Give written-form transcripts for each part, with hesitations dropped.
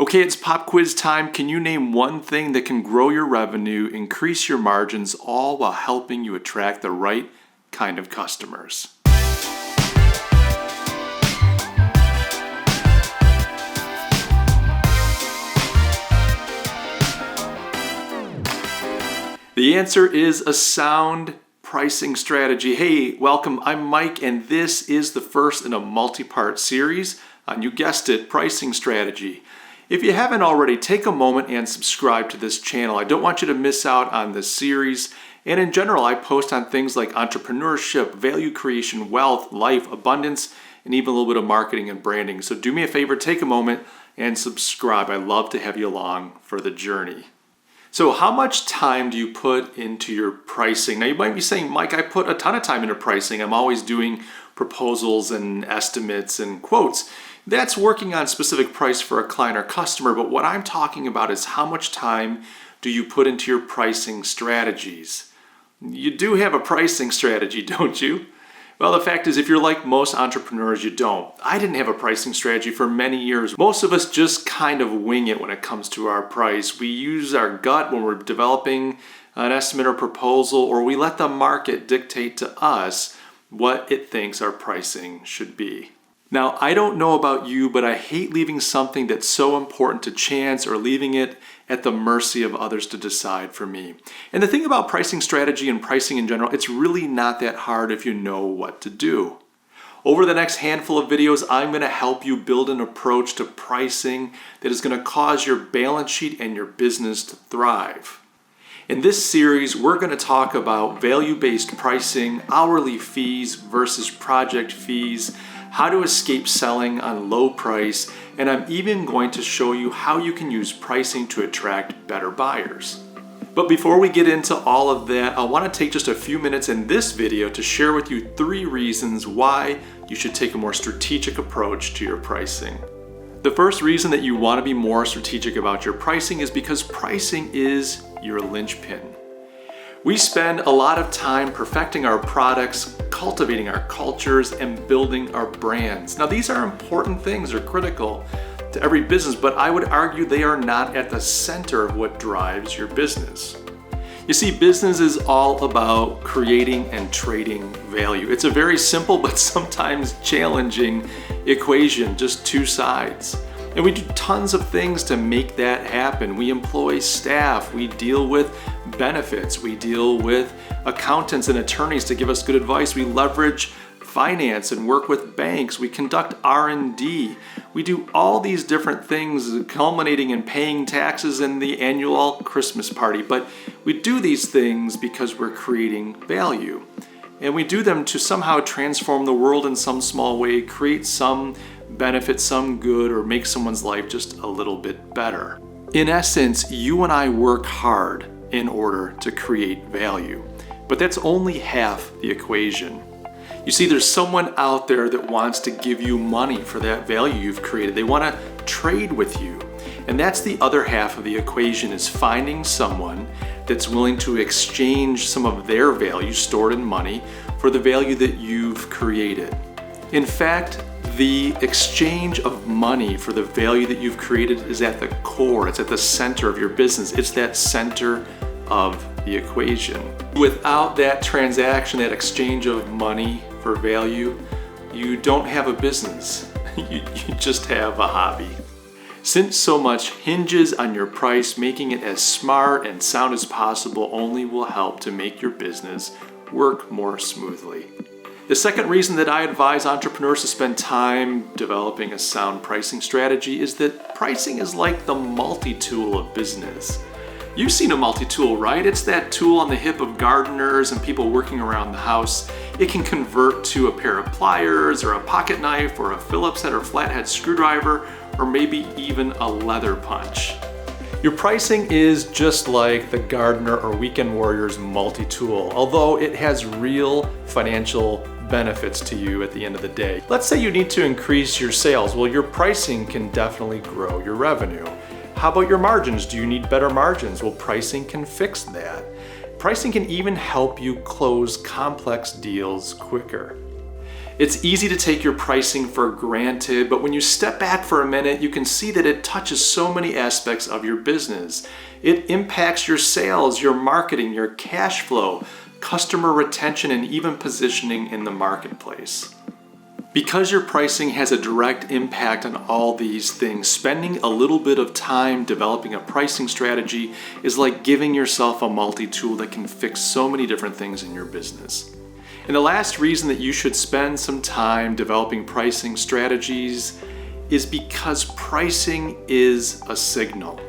Okay, it's pop quiz time. Can you name one thing that can grow your revenue, increase your margins, all while helping you attract the right kind of customers? The answer is a sound pricing strategy. Hey, welcome. I'm Mike, and this is the first in a multi-part series on, you guessed it, pricing strategy. If you haven't already, take a moment and subscribe to this channel. I don't want you to miss out on this series. And in general, I post on things like entrepreneurship, value creation, wealth, life, abundance, and even a little bit of marketing and branding. So do me a favor, take a moment and subscribe. I love to have you along for the journey. So how much time do you put into your pricing? Now you might be saying, Mike, I put a ton of time into pricing. I'm always doing proposals and estimates and quotes. That's working on specific price for a client or customer, but what I'm talking about is how much time do you put into your pricing strategies? You do have a pricing strategy, don't you? Well, the fact is, if you're like most entrepreneurs, you don't. I didn't have a pricing strategy for many years. Most of us just kind of wing it when it comes to our price. We use our gut when we're developing an estimate or proposal, or we let the market dictate to us what it thinks our pricing should be. Now, I don't know about you, but I hate leaving something that's so important to chance or leaving it at the mercy of others to decide for me. And the thing about pricing strategy and pricing in general, it's really not that hard if you know what to do. Over the next handful of videos, I'm going to help you build an approach to pricing that is going to cause your balance sheet and your business to thrive. In this series, we're going to talk about value-based pricing, hourly fees versus project fees, how to escape selling on low price, and I'm even going to show you how you can use pricing to attract better buyers. But before we get into all of that, I want to take just a few minutes in this video to share with you 3 reasons why you should take a more strategic approach to your pricing. The first reason that you want to be more strategic about your pricing is because pricing is your linchpin. We spend a lot of time perfecting our products, cultivating our cultures, and building our brands. Now, these are important things, they're critical to every business, but I would argue they are not at the center of what drives your business. You see, business is all about creating and trading value. It's a very simple but sometimes challenging equation, just 2 sides. And we do tons of things to make that happen. We employ staff, we deal with benefits, we deal with accountants and attorneys to give us good advice, we leverage finance and work with banks, we conduct R&D, we do all these different things culminating in paying taxes and the annual Christmas party. But we do these things because we're creating value. And we do them to somehow transform the world in some small way, create some benefit, some good, or make someone's life just a little bit better. In essence, you and I work hard in order to create value. But that's only half the equation. You see, there's someone out there that wants to give you money for that value you've created. They want to trade with you. And that's the other half of the equation, is finding someone that's willing to exchange some of their value stored in money for the value that you've created. In fact, the exchange of money for the value that you've created is at the core, it's at the center of your business. It's that center of the equation. Without that transaction, that exchange of money for value, you don't have a business. You just have a hobby. Since so much hinges on your price, making it as smart and sound as possible only will help to make your business work more smoothly. The second reason that I advise entrepreneurs to spend time developing a sound pricing strategy is that pricing is like the multi-tool of business. You've seen a multi-tool, right? It's that tool on the hip of gardeners and people working around the house. It can convert to a pair of pliers or a pocket knife or a Phillips head or flathead screwdriver, or maybe even a leather punch. Your pricing is just like the gardener or weekend warrior's multi-tool, although it has real financial benefits to you at the end of the day. Let's say you need to increase your sales. Well, your pricing can definitely grow your revenue. How about your margins? Do you need better margins? Well, pricing can fix that. Pricing can even help you close complex deals quicker. It's easy to take your pricing for granted, but when you step back for a minute, you can see that it touches so many aspects of your business. It impacts your sales, your marketing, your cash flow, customer retention, and even positioning in the marketplace. Because your pricing has a direct impact on all these things, spending a little bit of time developing a pricing strategy is like giving yourself a multi-tool that can fix so many different things in your business. And the last reason that you should spend some time developing pricing strategies is because pricing is a signal.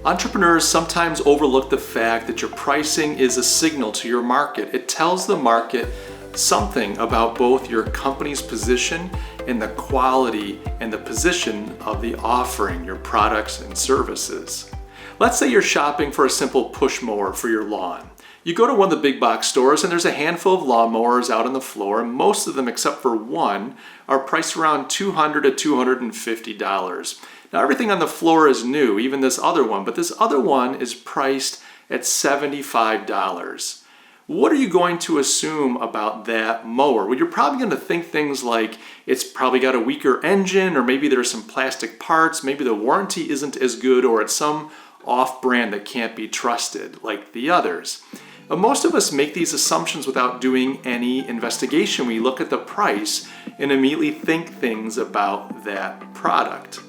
Entrepreneurs sometimes overlook the fact that your pricing is a signal to your market. It tells the market something about both your company's position and the quality and the position of the offering, your products and services. Let's say you're shopping for a simple push mower for your lawn. You go to one of the big box stores and there's a handful of lawnmowers out on the floor, and most of them except for one are priced around $200 to $250. Now everything on the floor is new, even this other one, but this other one is priced at $75. What are you going to assume about that mower? Well, you're probably going to think things like it's probably got a weaker engine, or maybe there's some plastic parts, maybe the warranty isn't as good, or it's some off-brand that can't be trusted like the others. But most of us make these assumptions without doing any investigation. We look at the price and immediately think things about that product.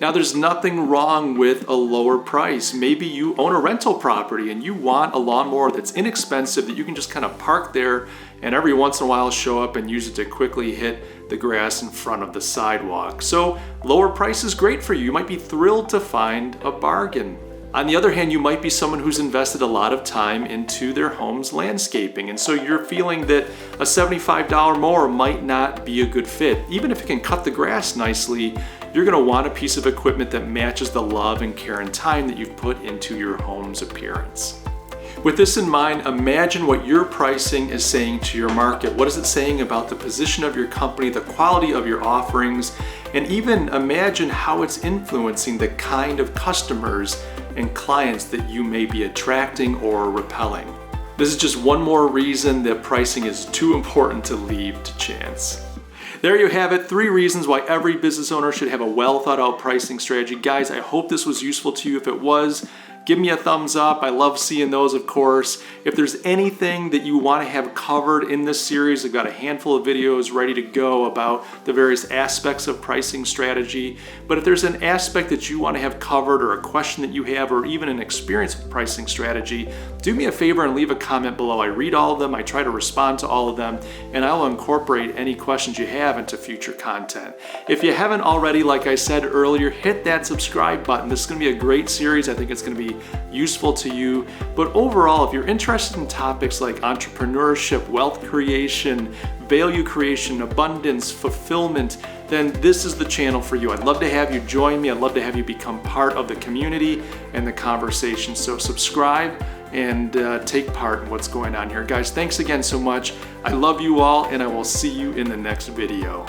Now, there's nothing wrong with a lower price. Maybe you own a rental property and you want a lawnmower that's inexpensive, that you can just kind of park there and every once in a while show up and use it to quickly hit the grass in front of the sidewalk. So lower price is great for you. You might be thrilled to find a bargain. On the other hand, you might be someone who's invested a lot of time into their home's landscaping, and so you're feeling that a $75 mower might not be a good fit. Even if it can cut the grass nicely, you're going to want a piece of equipment that matches the love and care and time that you've put into your home's appearance. With this in mind, imagine what your pricing is saying to your market. What is it saying about the position of your company, the quality of your offerings, and even imagine how it's influencing the kind of customers and clients that you may be attracting or repelling. This is just one more reason that pricing is too important to leave to chance. There you have it, 3 reasons why every business owner should have a well thought out pricing strategy. Guys, I hope this was useful to you. If it was, give me a thumbs up. I love seeing those, of course. If there's anything that you want to have covered in this series, I've got a handful of videos ready to go about the various aspects of pricing strategy. But if there's an aspect that you want to have covered, or a question that you have, or even an experience with pricing strategy, do me a favor and leave a comment below. I read all of them, I try to respond to all of them, and I'll incorporate any questions you have into future content. If you haven't already, like I said earlier, hit that subscribe button. This is going to be a great series. I think it's going to be useful to you. But overall, if you're interested in topics like entrepreneurship, wealth creation, value creation, abundance, fulfillment, then this is the channel for you. I'd love to have you join me. I'd love to have you become part of the community and the conversation. So subscribe and take part in what's going on here. Guys, thanks again so much. I love you all, and I will see you in the next video.